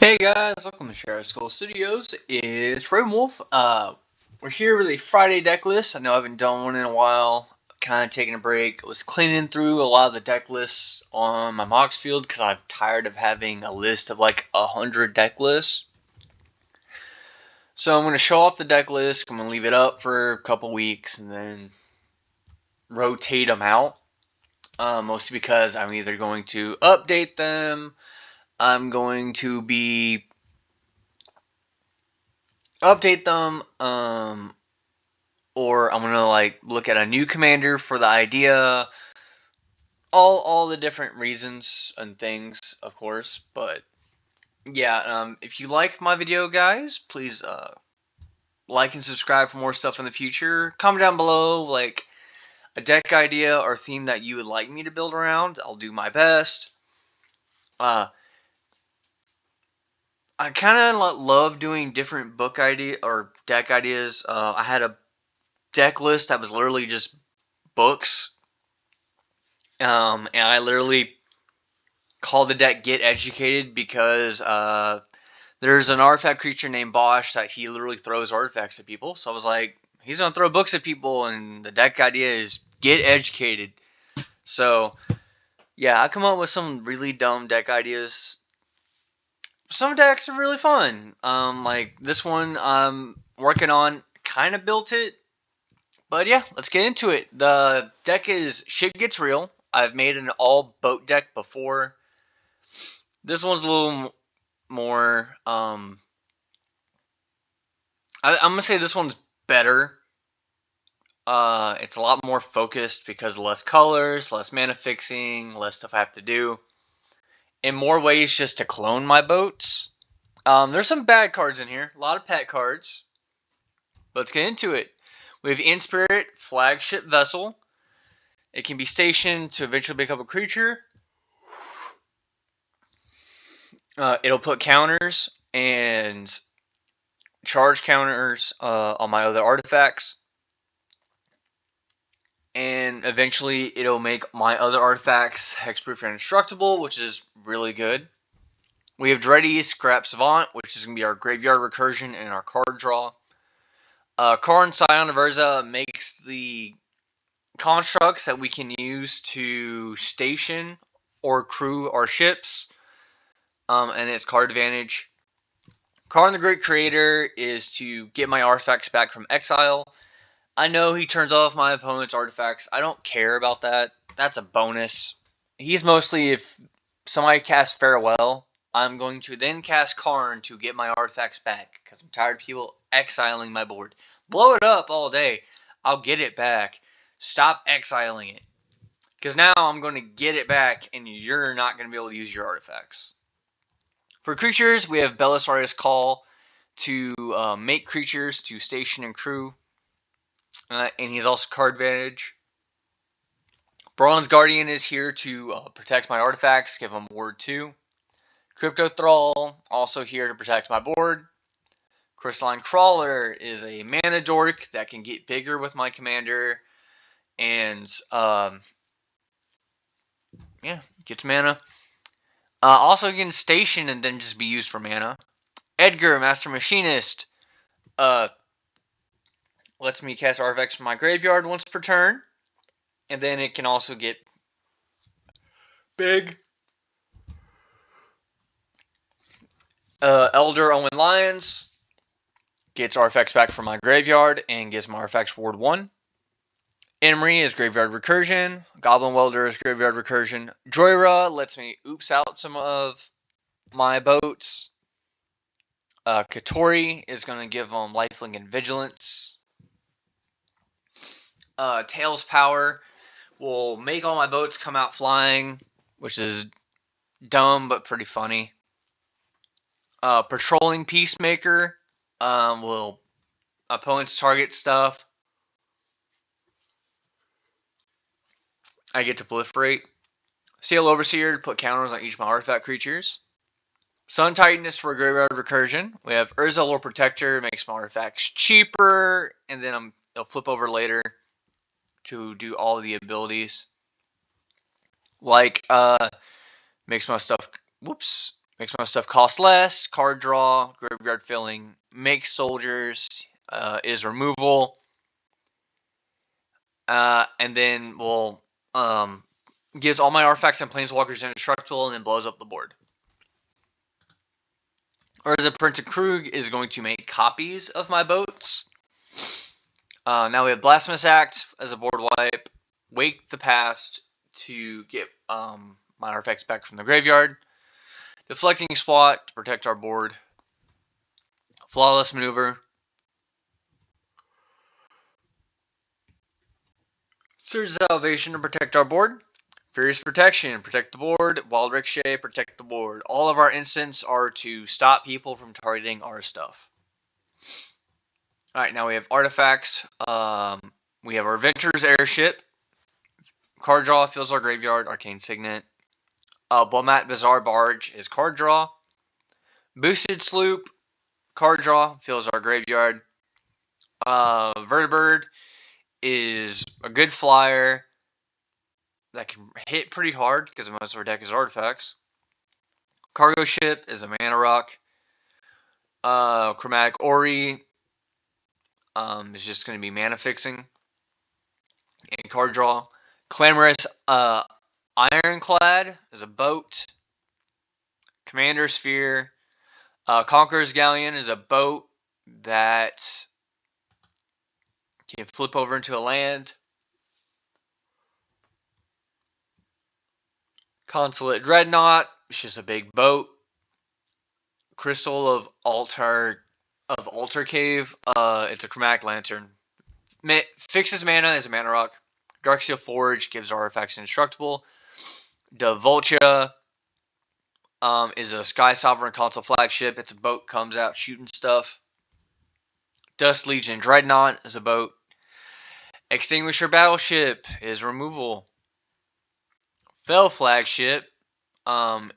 Hey guys, welcome to Share School Studios. It's Raven Wolf. We're here with a Friday deck list. I know I haven't done one in a while. Kind of taking a break. I was cleaning through a lot of the deck lists on my Mox field because I'm tired of having a list of like 100 deck lists. So I'm going to show off the deck list. I'm going to leave it up for a couple weeks and then rotate them out. Mostly because I'm either going to update them, I'm going to be update them, or I'm gonna like look at a new commander for the idea. All the different reasons and things, of course. But yeah, if you like my video, guys, please like and subscribe for more stuff in the future. Comment down below like a deck idea or theme that you would like me to build around. I'll do my best. I kind of love doing different book idea or deck ideas. I had a deck list that was literally just books, and I literally called the deck Get Educated because there's an artifact creature named Bosch that he literally throws artifacts at people. So I was like, he's gonna throw books at people, and the deck idea is Get Educated. So yeah, I come up with some really dumb deck ideas. Some decks are really fun. Like this one I'm working on, kind of built it. But yeah, let's get into it. The deck is Shit Gets Real. I've made an all boat deck before. This one's a little more. I'm gonna say this one's better. It's a lot more focused because less colors, less mana fixing, less stuff I have to do. In more ways, just to clone my boats. There's some bad cards in here. A lot of pet cards. Let's get into it. We have Inspirit, Flagship Vessel. It can be stationed to eventually become a creature. It'll put counters and charge counters on my other artifacts. And eventually it'll make my other artifacts hexproof and indestructible, which is really good. We have Dreddy, Scrap Savant, which is going to be our graveyard recursion and our card draw. Karn Scion of Urza makes the constructs that we can use to station or crew our ships, and its card advantage. Karn the Great Creator is to get my artifacts back from exile. I know he turns off my opponent's artifacts. I don't care about that. That's a bonus. He's mostly if somebody casts Farewell, I'm going to then cast Karn to get my artifacts back because I'm tired of people exiling my board. Blow it up all day. I'll get it back. Stop exiling it. Because now I'm going to get it back and you're not going to be able to use your artifacts. For creatures, we have Belisarius Call to make creatures to station and crew. And he's also card advantage. Bronze Guardian is here to protect my artifacts, give them ward 2. Crypto Thrall, also here to protect my board. Crystalline Crawler is a mana dork that can get bigger with my commander. And, yeah, gets mana. Also can station and then just be used for mana. Edgar, Master Machinist, lets me cast artifacts from my graveyard once per turn. And then it can also get big. Elder Owen Lions gets artifacts back from my graveyard and gives my artifacts ward 1. Emery is graveyard recursion. Goblin Welder is graveyard recursion. Joyra lets me oops out some of my boats. Katori is going to give them lifelink and vigilance. Tails Power will make all my boats come out flying, which is dumb but pretty funny. Patrolling Peacemaker will opponents target stuff. I get to proliferate. Seal Overseer to put counters on each of my artifact creatures. Sun Titan is for graveyard recursion. We have Urza Lord Protector, makes my artifacts cheaper, and then it'll flip over later to do all the abilities. Like makes my stuff Makes my stuff cost less. Card draw, graveyard filling, makes soldiers, is removal. And then will gives all my artifacts and planeswalkers indestructible and then blows up the board. Or the Prince of Krug is going to make copies of my boats. Now we have Blasphemous Act as a board wipe. Wake the Past to get my artifacts back from the graveyard. Deflecting Swat to protect our board. Flawless Maneuver. Surge Salvation to protect our board. Furious Protection, protect the board. Wild Ricochet, protect the board. All of our instants are to stop people from targeting our stuff. Alright, now we have artifacts. We have our Adventurer's Airship. Card draw fills our graveyard. Arcane Signet. Bomat Bizarre Barge is card draw. Boosted Sloop. Card draw fills our graveyard. Vertibird is a good flyer that can hit pretty hard because most of our deck is artifacts. Cargo Ship is a mana rock. Chromatic Ori is just going to be mana fixing and card draw. Clamorous Ironclad is a boat. Commander Sphere. Conqueror's Galleon is a boat that can flip over into a land. Consulate Dreadnought, it's just a big boat. Crystal of Altar Cave, it's a chromatic lantern. Fixes mana as a mana rock. Darksteel Forge gives artifacts indestructible. Devoltia is a Sky Sovereign console flagship. It's a boat, comes out shooting stuff. Dust Legion Dreadnought is a boat. Extinguisher Battleship is removal. Fell Flagship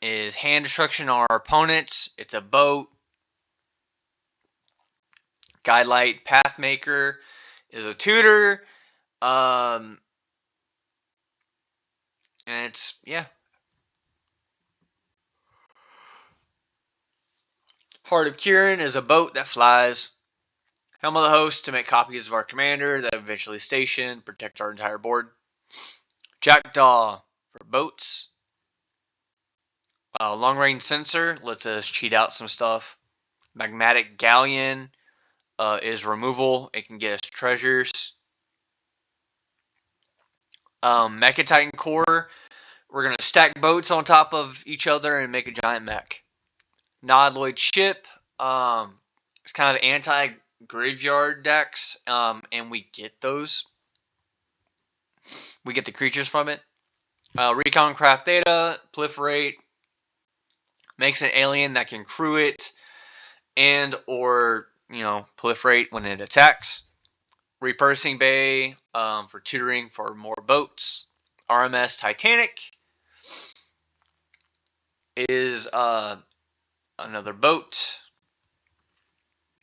is hand destruction on our opponents. It's a boat. Guidelight Pathmaker is a tutor. And it's, yeah. Heart of Kirin is a boat that flies. Helm of the Host to make copies of our commander that eventually station, protect our entire board. Jackdaw for boats. Long Range Sensor lets us cheat out some stuff. Magmatic Galleon is removal. It can get us treasures. Mecha Titan Core. We're going to stack boats on top of each other and make a giant mech. Nodloid Ship. It's kind of anti-graveyard decks. And we get those. We get the creatures from it. Recon Craft Data. Proliferate. Makes an alien that can crew it. And or, proliferate when it attacks. Repurposing Bay for tutoring for more boats. RMS Titanic is another boat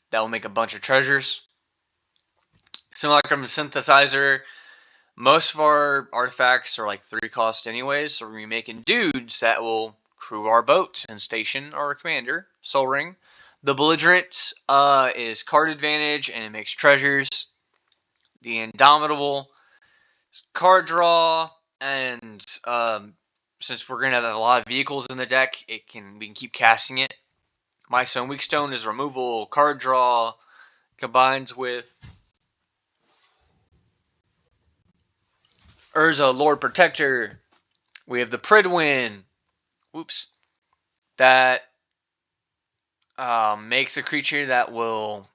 that will make a bunch of treasures. Simulacrum Synthesizer. Most of our artifacts are like 3 cost anyways, so we're going to be making dudes that will crew our boats and station our commander. Soul Ring. The Belligerent is card advantage and it makes treasures. The Indomitable is card draw, and since we're going to have a lot of vehicles in the deck, we can keep casting it. My Stone Weak Stone is removal, card draw, combines with Urza, Lord Protector. We have the Pridwin. Whoops. That makes a creature that will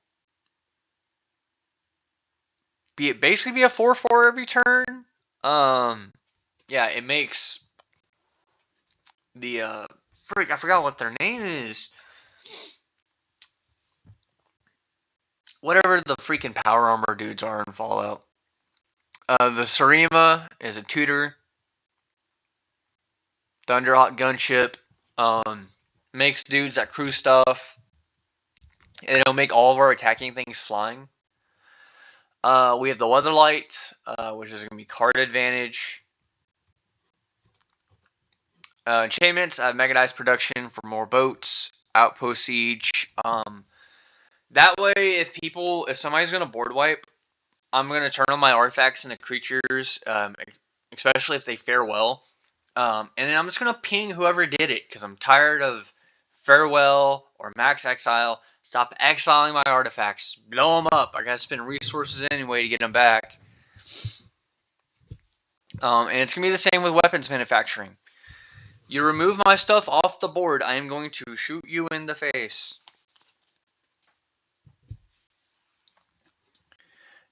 basically be a 4/4 every turn. Yeah, it makes the I forgot what their name is. Whatever the freaking power armor dudes are in Fallout. The Sarima is a tutor. Thunderhawk Gunship. Makes dudes that crew stuff. And it'll make all of our attacking things flying. We have the Weatherlight, which is going to be card advantage. Enchantments, Mechanized Production for more boats, Outpost Siege. That way, if somebody's going to board wipe, I'm going to turn on my artifacts into creatures, especially if they fare well. And then I'm just going to ping whoever did it, because I'm tired of Farewell or Max Exile. Stop exiling my artifacts. Blow them up. I got to spend resources anyway to get them back. And it's going to be the same with weapons manufacturing. You remove my stuff off the board, I am going to shoot you in the face.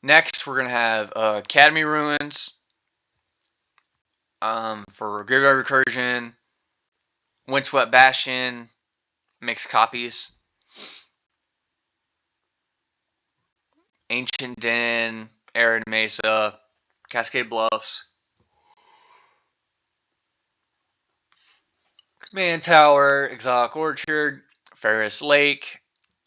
Next, we're going to have Academy Ruins for Graveyard Recursion, Windswept Bastion, mixed copies, Ancient Den, Arid Mesa, Cascade Bluffs, Command Tower, Exotic Orchard, Ferris Lake,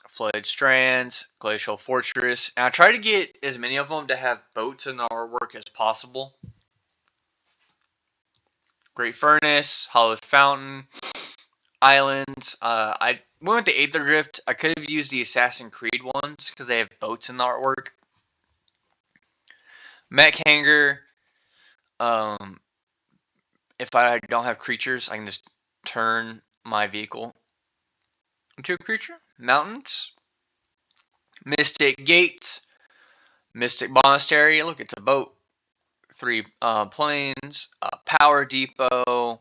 Flooded Strands, Glacial Fortress. And I try to get as many of them to have boats in the artwork as possible. Great Furnace, Hollowed Fountain, Islands. I went with the Aether Drift. I could have used the Assassin's Creed ones because they have boats in the artwork. Mech Hanger. If I don't have creatures, I can just turn my vehicle into a creature. Mountains. Mystic Gate. Mystic Monastery. Look, it's a boat. 3 planes. Power Depot.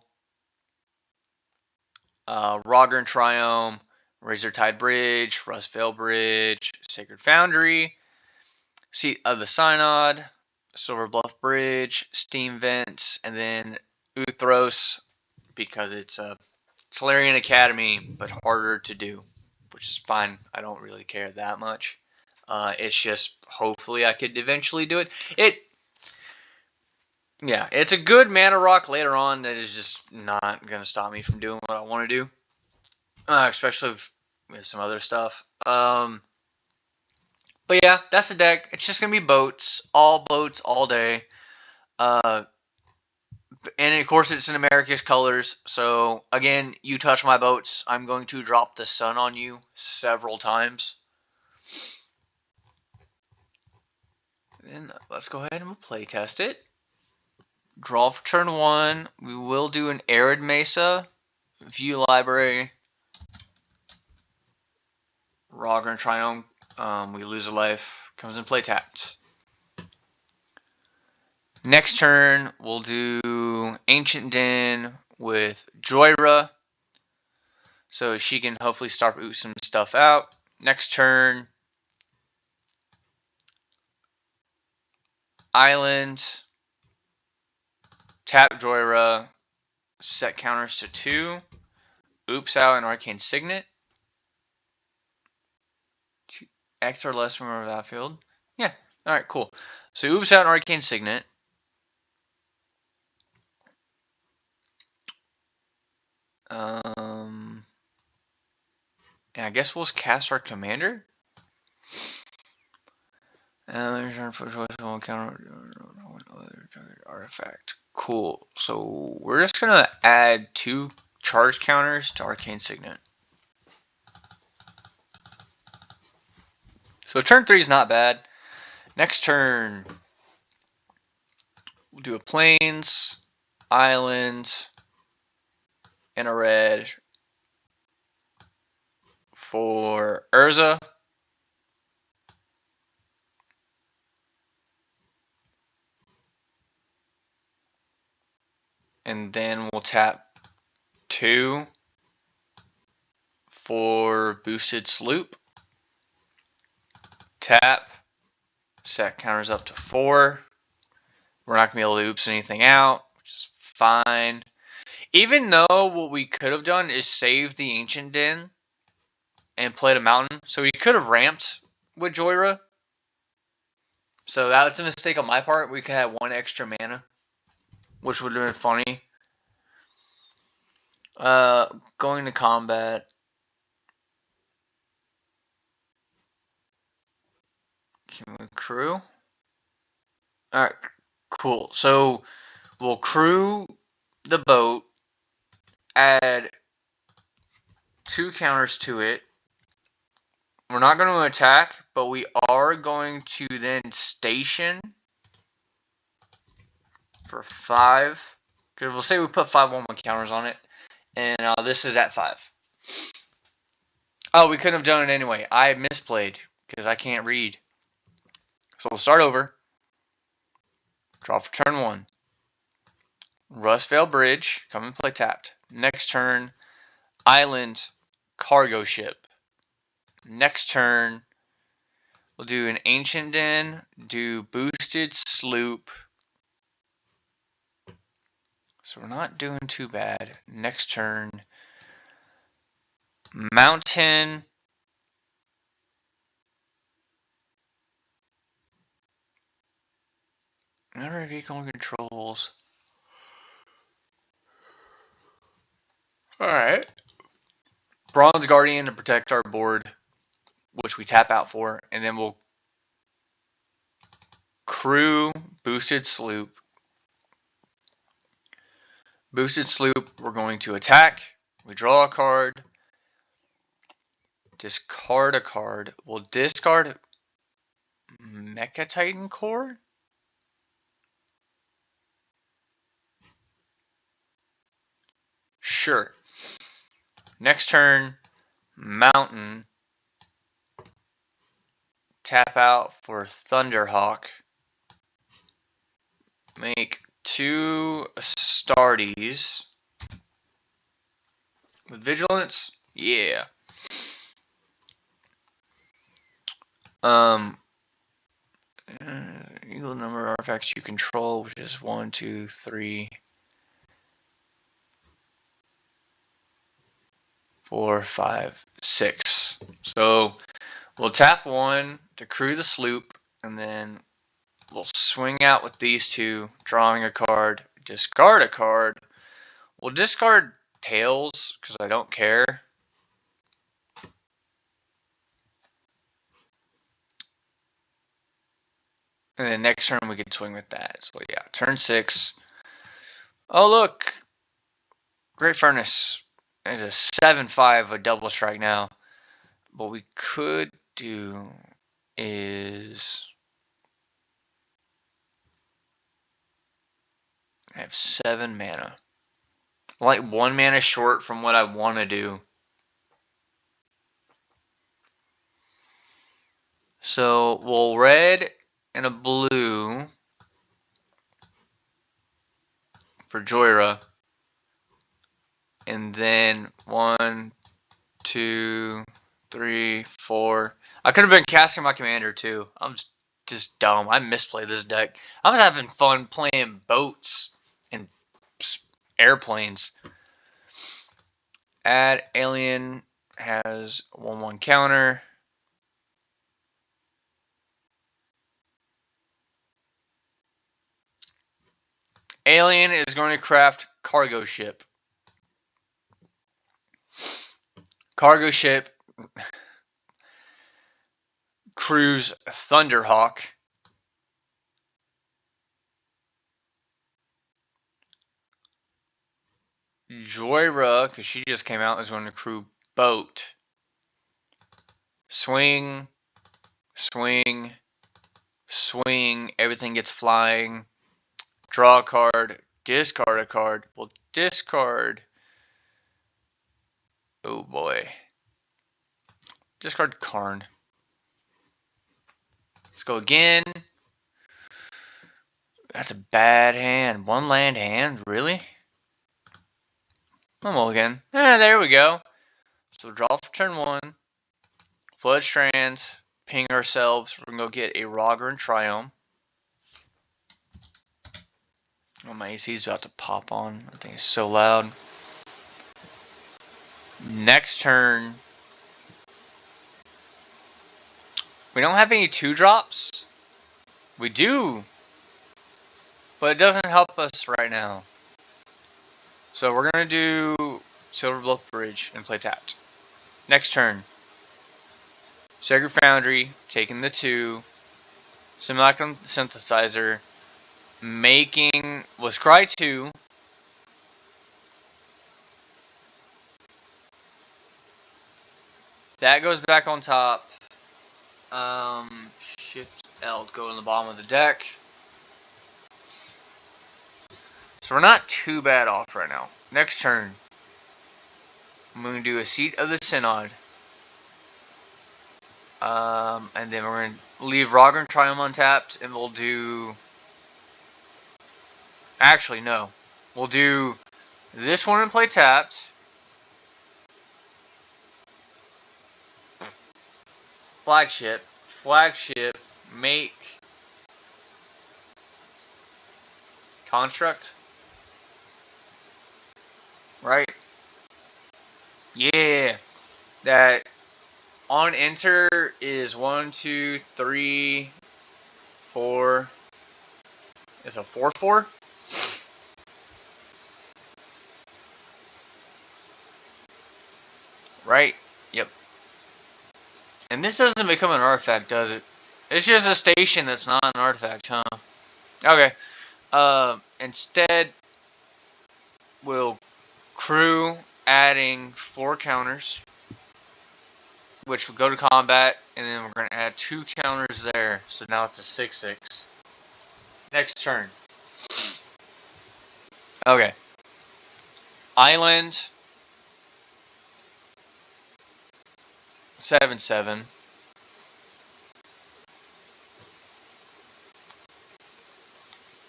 Rogern Triome. Razor Tide Bridge. Rustvale Bridge. Sacred Foundry. Seat of the Synod. Silver Bluff Bridge. Steam Vents. And then Uthros, because it's a Solarian Academy, but harder to do, which is fine. I don't really care that much. It's just, hopefully I could eventually do it. Yeah, it's a good mana rock later on that is just not going to stop me from doing what I want to do. Especially with some other stuff. But yeah, that's the deck. It's just going to be boats all day. And of course it's in America's colors. So again, you touch my boats, I'm going to drop the sun on you several times. Then let's go ahead and we'll play test it. Draw for turn 1. We will do an Arid Mesa. View library. Rogern Triome. We lose a life. Comes in play tapped. Next turn, we'll do Ancient Den with Joyra, so she can hopefully start some stuff out. Next turn, Island, tap Joyra, set counters to 2, oops out an Arcane Signet. X or less from our battlefield. Yeah, alright, cool. So oops out an Arcane Signet. And I guess we'll cast our commander. Artifact. Cool. So we're just gonna add 2 charge counters to Arcane Signet. So turn 3 is not bad. Next turn, we'll do a plains, island, and a red for Urza. And then we'll tap 2 for boosted sloop. Tap, set counters up to 4. We're not going to be able to oops anything out, which is fine. Even though what we could have done is save the Ancient Den and played a mountain. So we could have ramped with Joyra. So that's a mistake on my part. We could have 1 extra mana, which would have been funny. Going to combat. Can we crew? Alright, cool. So we'll crew the boat, add 2 counters to it. We're not going to attack, but we are going to then station for 5. Because we'll say we put 5 1-1 counters on it. And this is at 5. Oh, we couldn't have done it anyway. I misplayed because I can't read. So we'll start over. Draw for turn 1. Rustvale Bridge. Come and play tapped. Next turn, Island Cargo Ship. Next turn, we'll do an Ancient Den, do Boosted Sloop. So we're not doing too bad. Next turn, Mountain. Another vehicle controls. Alright. Bronze Guardian to protect our board, which we tap out for, and then we'll crew Boosted Sloop. Boosted Sloop, we're going to attack. We draw a card. Discard a card. We'll discard Mecha Titan Core. Sure. Next turn, Mountain. Tap out for Thunderhawk. Make 2 Astartes. With Vigilance? Yeah. Equal number of artifacts you control, which is 1, 2, 3, 4, 5, 6. So we'll tap 1 to crew the sloop, and then we'll swing out with these 2, drawing a card, discard a card. We'll discard Tails, because I don't care. And then next turn we can swing with that. So yeah, turn 6. Oh look! Great Furnace. There's a 7-5, a double strike now. What we could do is I have 7 mana. I'm like 1 mana short from what I want to do. So we'll red and a blue for Joyra. And then 1, 2, 3, 4. I could have been casting my commander too. I'm just dumb. I misplayed this deck. I was having fun playing boats and airplanes. Add Alien has 1/1 counter. Alien is going to craft Cargo Ship. Cargo Ship crews Thunderhawk. Joyra, because she just came out, is going to crew Boat. Swing, swing, swing. Everything gets flying. Draw a card. Discard a card. We'll discard. Oh boy. Discard Karn. Let's go again. That's a bad hand. 1 land hand? Really? I'm again. There we go. So draw for turn 1. Flood Strands. Ping ourselves. We're going to go get a Roger and Triome. Oh, my AC is about to pop on. I think it's so loud. Next turn. We don't have any 2-drops. We do. But it doesn't help us right now. So we're going to do Silverblock Bridge and play tapped. Next turn. Sacred Foundry, taking the 2. Simulacrum Synthesizer, making, was Scry 2. That goes back on top. Shift L to go on the bottom of the deck. So we're not too bad off right now. Next turn, I'm going to do a Seat of the Synod. And then we're going to leave Rogern Triumph untapped, and we'll do... Actually, no. We'll do this one and play tapped. Flagship, make construct. Right? Yeah. That on enter is 1, 2, 3, 4. It's a 4/4. Right? Yep. And this doesn't become an artifact, does it? It's just a station that's not an artifact, huh? Okay. Instead, we'll crew adding 4 counters, which will go to combat, and then we're going to add 2 counters there. So now it's a 6/6. Next turn. Okay. Island. 7/7.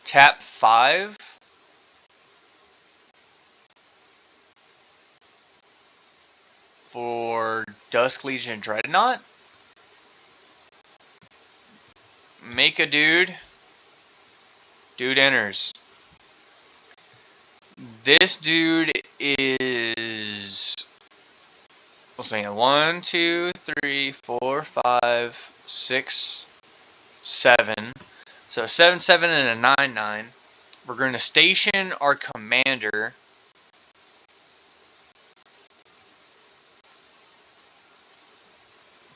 Tap 5. For Dusk Legion Dreadnought. Make a dude. Dude enters. This dude is... Let's see, 1, 2, 3, 4, 5, 6, 7. So 7/7 and a 9/9. We're going to station our commander.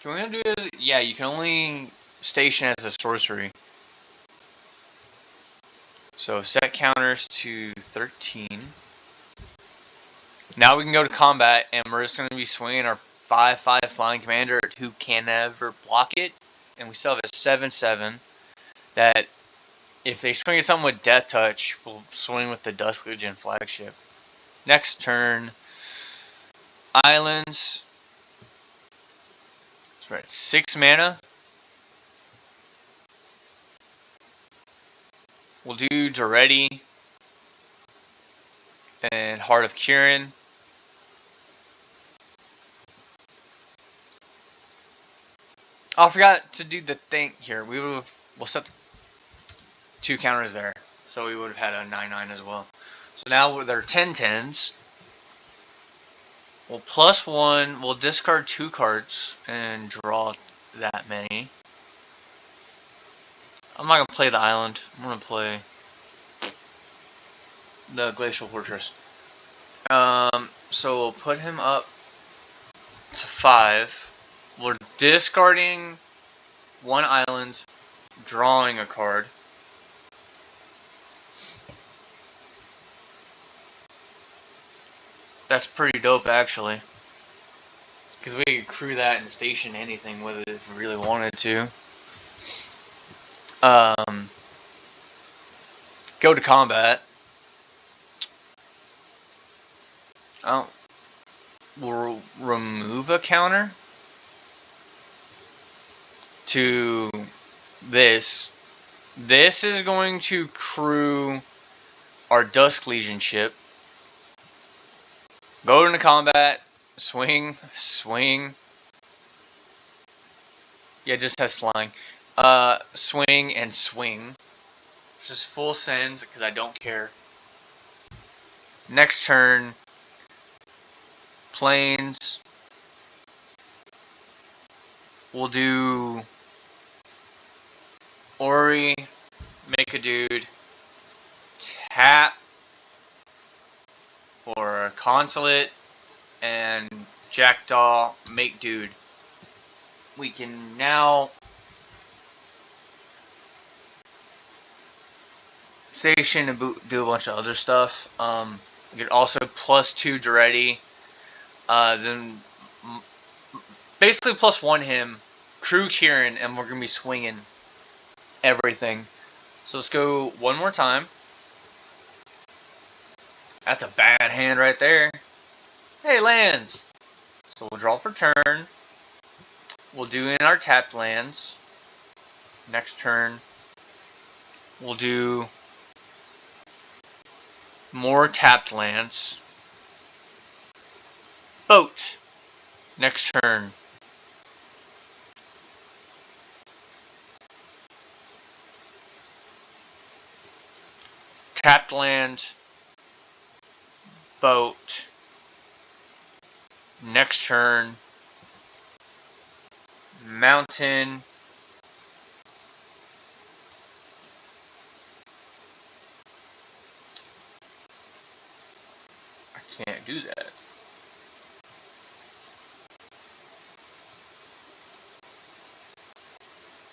Can we do it? Yeah, you can only station as a sorcery. So set counters to 13. Now we can go to combat, and we're just going to be swinging our 5/5 flying commander who can never block it. And we still have a 7/7 that, if they swing at something with Death Touch, we'll swing with the Dusk Legion flagship. Next turn, islands. So we're at 6 mana. We'll do Duretti and Heart of Kirin. Oh, I forgot to do the thing here. We'll set the 2 counters there, so we would have had a 9/9 as well. So now with our 10/10s, we'll +1. We'll discard 2 cards and draw that many. I'm not gonna play the island. I'm gonna play the Glacial Fortress. So we'll put him up to 5. We're discarding 1 island, drawing a card. That's pretty dope, actually. Because we could crew that and station anything with it if we really wanted to. Go to combat. Oh. We'll remove a counter to this. This is going to crew our Dusk Legion ship. Go into combat. Swing. Yeah, it just has flying. Swing and swing. Just full sends because I don't care. Next turn, planes. We'll do Ori, make a dude, tap for Consulate, and Jackdaw, make dude. We can now station and do a bunch of other stuff. We could also +2 Duretti. Then basically +1 him, crew Kieran, and we're going to be swinging everything. So let's go one more time. That's a bad hand right there. Hey, lands. So we'll draw for turn. We'll do in our tapped lands. Next turn, we'll do more tapped lands. Boat. Next turn. Tapped land. Boat. Next turn. Mountain. I can't do that.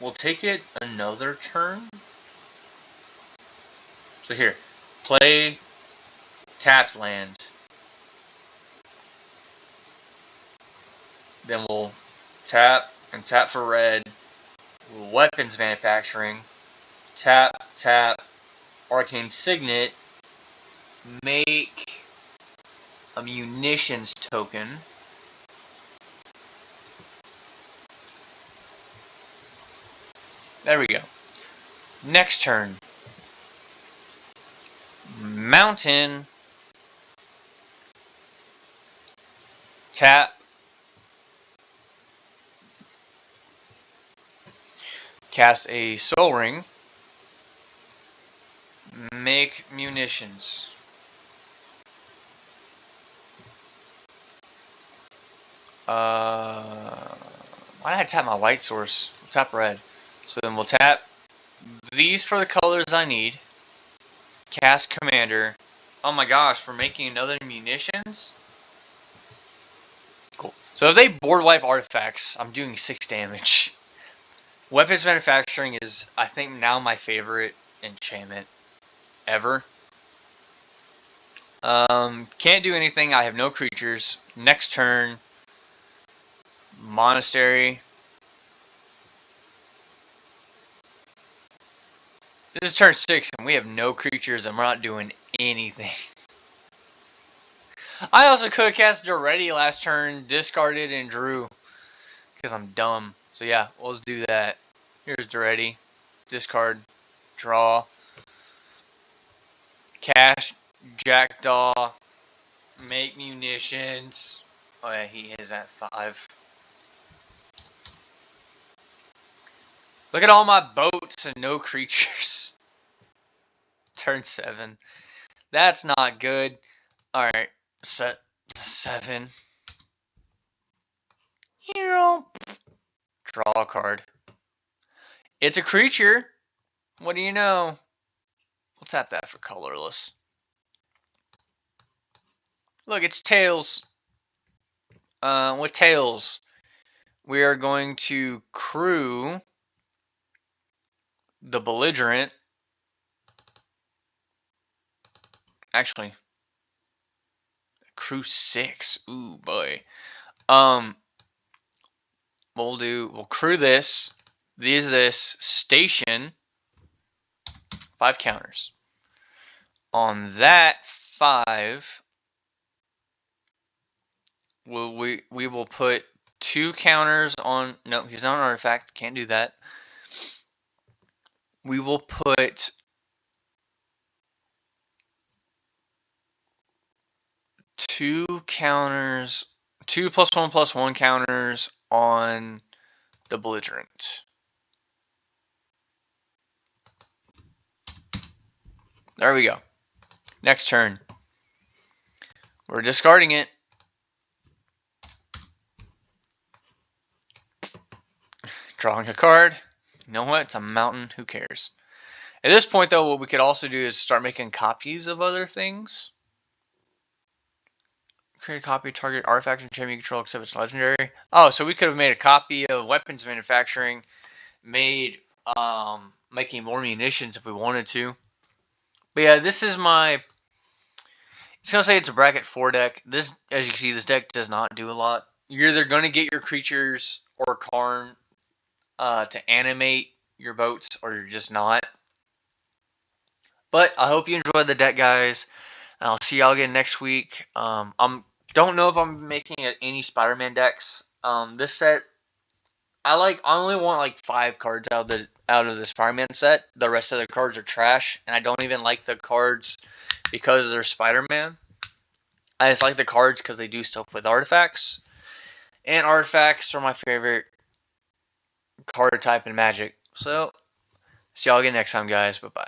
We'll take it another turn. So here, play tapped land. Then we'll tap and tap for red. Weapons manufacturing. Tap, tap, arcane signet. Make a munitions token. There we go. Next turn. Mountain. Tap. Cast a soul ring. Make munitions. Why did I tap my light source? We'll tap red. So then we'll tap these for the colors I need. Cast commander. Oh my gosh, we're making another munitions? Cool. So if they board wipe artifacts, I'm doing 6 damage. Weapons manufacturing is, I think, now my favorite enchantment ever. Can't do anything. I have no creatures. Next turn, monastery. This is turn 6 and we have no creatures and we're not doing anything. I also could have casted already last turn, discarded, and drew. Because I'm dumb. So yeah, let's do that. Here's Duretti. Discard. Draw. Cash. Jackdaw. Make munitions. Oh yeah, he is at 5. Look at all my boats and no creatures. Turn 7. That's not good. Alright, set 7. Hero. Draw a card. It's a creature. What do you know? We'll tap that for colorless. Look, it's tails. With tails, we are going to crew the belligerent. Actually, crew 6. Ooh boy. We'll crew this. This station. 5 counters. On that 5, we will put 2 counters on. No, he's not an artifact. Can't do that. We will put 2 counters, 2 +1/+1 counters on the belligerent. There we go. Next turn. We're discarding it. Drawing a card. You know what? It's a mountain. Who cares? At this point, though, what we could also do is start making copies of other things. Create a copy, target artifact and champion control, except it's legendary. Oh, so we could have made a copy of weapons manufacturing, made making more munitions if we wanted to. But yeah, this is my. It's gonna say it's a bracket 4 deck. This, as you can see, this deck does not do a lot. you're either going to get your creatures or Karn to animate your boats, or you're just not. But I hope you enjoyed the deck, guys. I'll see y'all again next week. Don't know if I'm making any Spider-Man decks. This set, I only want like 5 cards out of the Spider-Man set. The rest of the cards are trash, and I don't even like the cards because they're Spider-Man. I just like the cards because they do stuff with artifacts, and artifacts are my favorite card type in Magic. So, see y'all again next time, guys. Bye bye.